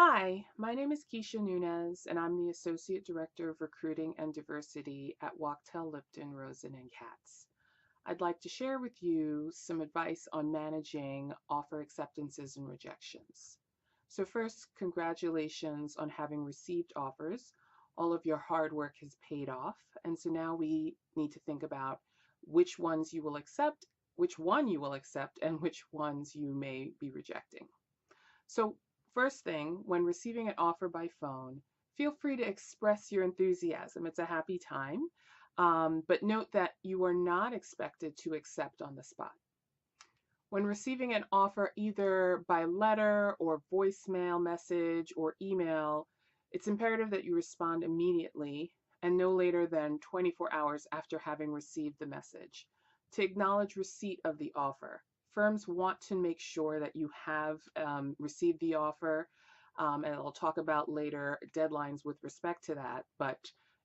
Hi, my name is Kisha Nunez, and I'm the Associate Director of Recruiting and Diversity at Wachtell, Lipton, Rosen Katz. I'd like to share with you some advice on managing offer acceptances and rejections. So first, congratulations on having received offers. All of your hard work has paid off, and so now we need to think about which ones you will accept, which one you will accept, and which ones you may be rejecting. So, first thing, when receiving an offer by phone, feel free to express your enthusiasm. It's a happy time, but note that you are not expected to accept on the spot. When receiving an offer either by letter or voicemail message or email, it's imperative that you respond immediately and no later than 24 hours after having received the message to acknowledge receipt of the offer. Firms want to make sure that you have received the offer, and I'll talk about later deadlines with respect to that, but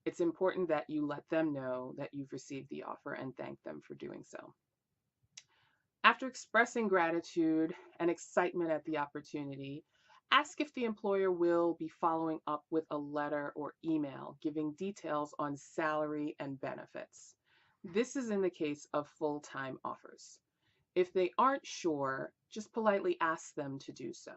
it's important that you let them know that you've received the offer and thank them for doing so. After expressing gratitude and excitement at the opportunity, ask if the employer will be following up with a letter or email giving details on salary and benefits. This is in the case of full-time offers. If they aren't sure, just politely ask them to do so.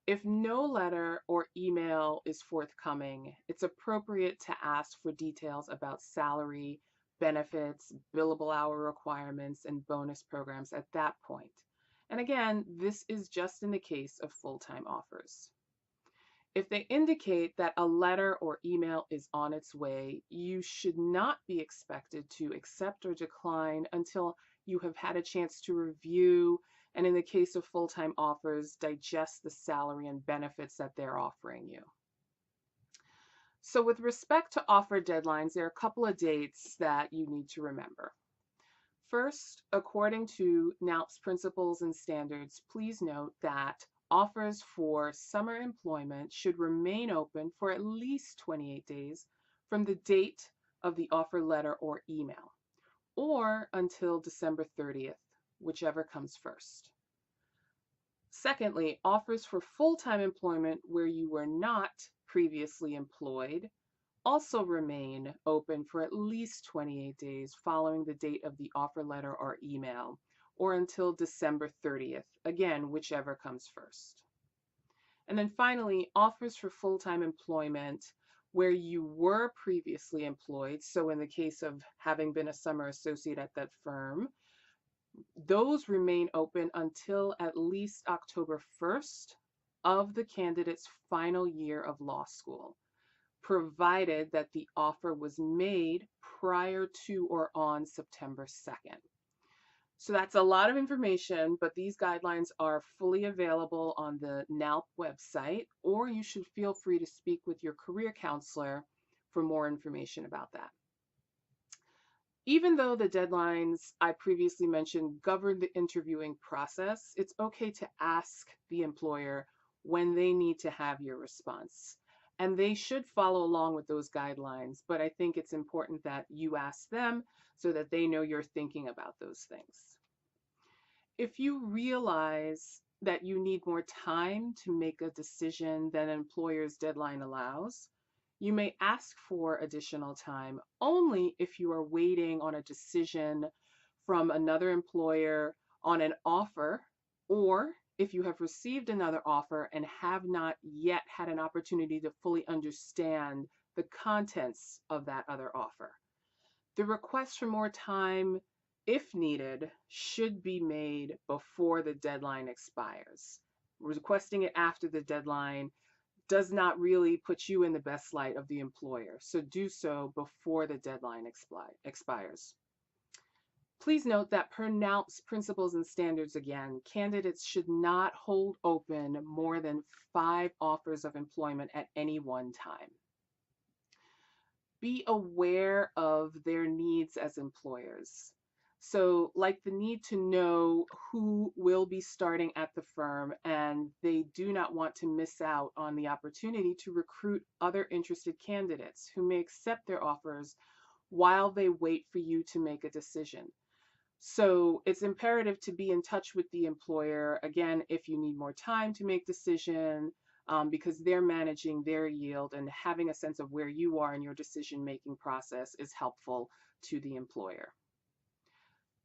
If no letter or email is forthcoming, it's appropriate to ask for details about salary, benefits, billable hour requirements, and bonus programs at that point. And again, this is just in the case of full-time offers. If they indicate that a letter or email is on its way, you should not be expected to accept or decline until you have had a chance to review, and in the case of full-time offers, digest the salary and benefits that they're offering you. So with respect to offer deadlines, there are a couple of dates that you need to remember. First, according to NALP's principles and standards, please note that offers for summer employment should remain open for at least 28 days from the date of the offer letter or email, or until December 30th, whichever comes first. Secondly, offers for full-time employment where you were not previously employed also remain open for at least 28 days following the date of the offer letter or email, or until December 30th, again, whichever comes first. And then finally, offers for full-time employment where you were previously employed, so in the case of having been a summer associate at that firm, those remain open until at least October 1st of the candidate's final year of law school, provided that the offer was made prior to or on September 2nd. So that's a lot of information, but these guidelines are fully available on the NALP website, or you should feel free to speak with your career counselor for more information about that. Even though the deadlines I previously mentioned govern the interviewing process, it's okay to ask the employer when they need to have your response. And they should follow along with those guidelines, but I think it's important that you ask them so that they know you're thinking about those things. If you realize that you need more time to make a decision than an employer's deadline allows, you may ask for additional time only if you are waiting on a decision from another employer on an offer, or if you have received another offer and have not yet had an opportunity to fully understand the contents of that other offer. The request for more time, if needed, should be made before the deadline expires. Requesting it after the deadline does not really put you in the best light of the employer, so do so before the deadline expires. Please note that per NALP's principles and standards again, candidates should not hold open more than 5 offers of employment at any one time. Be aware of their needs as employers. So like the need to know who will be starting at the firm, and they do not want to miss out on the opportunity to recruit other interested candidates who may accept their offers while they wait for you to make a decision. So it's imperative to be in touch with the employer, again, if you need more time to make decision, because they're managing their yield, and having a sense of where you are in your decision-making process is helpful to the employer.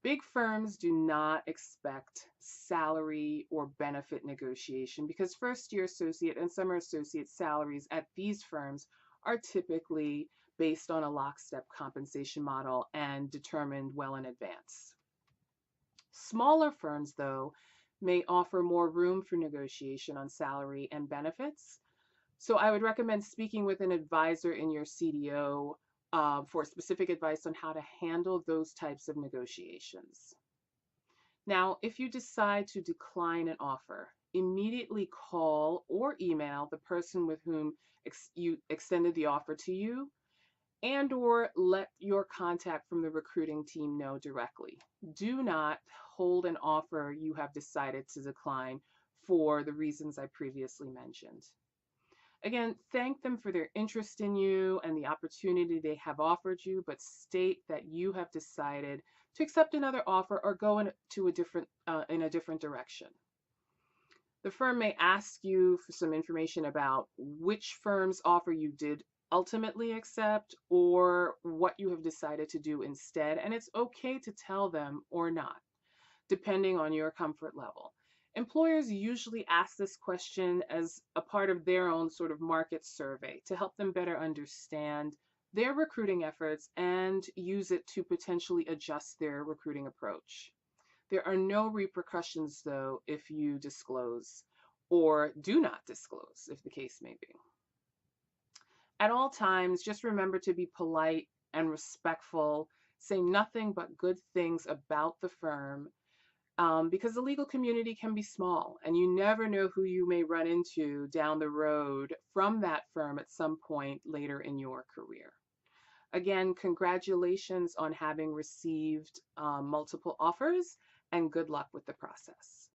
Big firms do not expect salary or benefit negotiation because first-year associate and summer associate salaries at these firms are typically based on a lockstep compensation model and determined well in advance. Smaller firms, though, may offer more room for negotiation on salary and benefits. So I would recommend speaking with an advisor in your CDO for specific advice on how to handle those types of negotiations. Now, if you decide to decline an offer, immediately call or email the person with whom you extended the offer to you, and or let your contact from the recruiting team know directly. Do not hold an offer you have decided to decline for the reasons I previously mentioned. Again, thank them for their interest in you and the opportunity they have offered you, but state that you have decided to accept another offer or go in a different direction. The firm may ask you for some information about which firm's offer you did ultimately accept or what you have decided to do instead, and it's okay to tell them or not, depending on your comfort level. Employers usually ask this question as a part of their own sort of market survey to help them better understand their recruiting efforts and use it to potentially adjust their recruiting approach. There are no repercussions, though, if you disclose or do not disclose, if the case may be. At all times, just remember to be polite and respectful. Say nothing but good things about the firm because the legal community can be small and you never know who you may run into down the road from that firm at some point later in your career. Again, congratulations on having received multiple offers and good luck with the process.